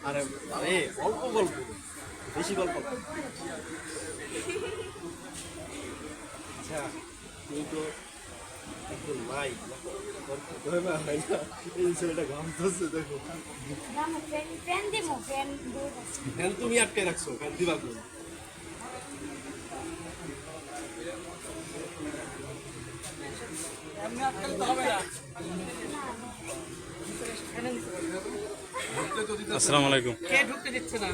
আরে আরে অল্প গল্প, বেশি গল্প। আচ্ছা তুই তো একদম নাই না, এই ছেলেটা গান ধরছে দেখো। ফ্যান তুমি আটকে রাখছো, ফ্যান দিবা কোন? আসসালামু আলাইকুম। কে ঢুকতে দিচ্ছে না?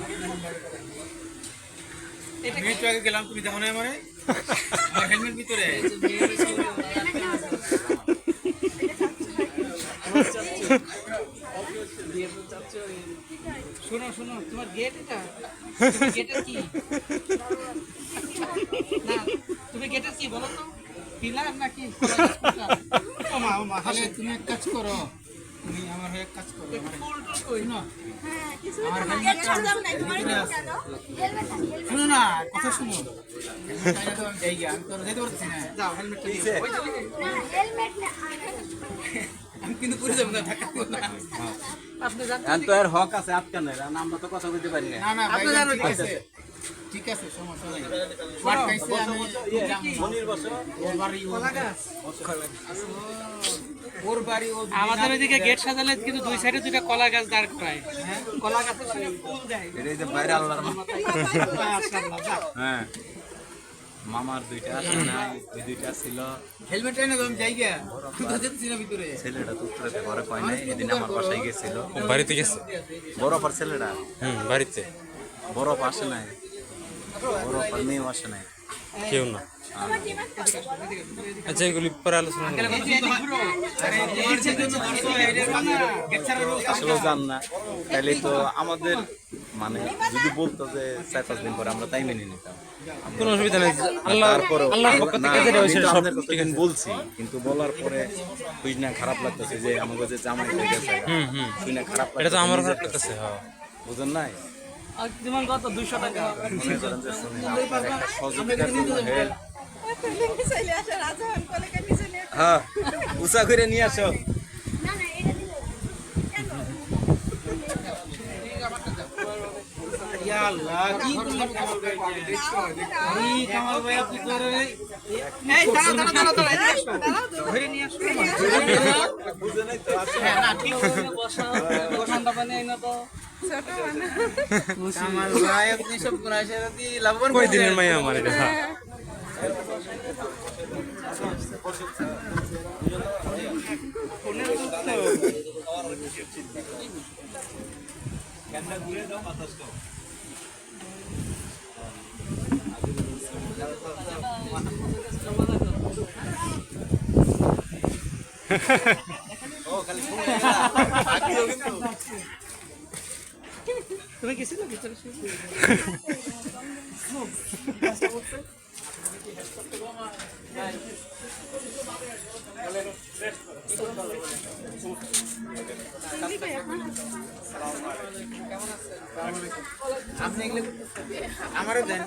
আমি একটু আগে গেলাম, তুমি দেখো না আমার হেলমেট ভিতরে। শোনো শোনো, তোমার গেট এটা, তোমার গেটের কি? না তুমি গেটের কি বলো তো, পিলার নাকি? তাহলে তুমি এক কাজ করো, তুমি আমার হয়ে এক কাজ করো, শুনো না কথা শুনো। আমি কিন্তু পুরে যাবো না, তো এর হক আছে আটকানো, আমরা তো কথা বলতে পারি না। না ঠিক আছে ঠিক আছে, সমস্যা নাই। ওর বাড়ি আমাদের ওইদিকে গেট সাজালে কিন্তু দুই সাইডে দুইটা কলা গাছ দাঁড় করায়। কলা গাছের সঙ্গে ফুল দেয়। হ্যাঁ মামার দুইটা আছে না, ওই দুইটা ছিল। হেলমেট এনে দাও, জায়গা যেতেছি না ভিতরে। ছেলেটা তো উত্তরে ঘরে পায় নাই, এদিন আমার বাসায় গেছিল। বাড়িতে গেছে? বরফ আর ছেলেটা বাড়িতে বরফ আসে নাই, বরফ আর মেয়েও আসে নাই, কেউ না। আচ্ছা এগুলি পরে আলোচনা করব। আসলে জান না, তাহলে তো আমাদের মানে যদি বলতো যে 4-5 দিন পরে আমরা তাই মেনে নিতাম, কোনো অসুবিধা নেই। আল্লাহর পক্ষ থেকে যেটা হয়েছে সব ঠিক আছে বলছি, কিন্তু বলার পরে বুঝ না খারাপ লাগতেছে যে আমাকে যে জামাই হয়ে গেছে, শুনে খারাপ এটা তো লাগতেছে। আমারও খারাপ লাগতেছে। হ্যাঁ বুঝেন নাই, যেমন কত 200 টাকা মনে করেন যে শুনে আপনার একটা সহযোগিতার জন্য হেল্প। হ্যাঁ উষা করে নিয়ে আসো। আল্লাহ কি কামাল ভাই, আপনি করে এই দাঁড়া ধরে নিয়ে আসো। বুঝে নাই তো হ্যাঁ না ঠিক আছে, বসা বসানটা বানিয়ে না তো ছোট মানে কামাল ভাই, আপনি সব কোনাশে দি লাভবান কই দিনের মাইয়া আমার এটা। তুমি গেছিল ভিতরে? আপনি এগুলো আমারও দেন।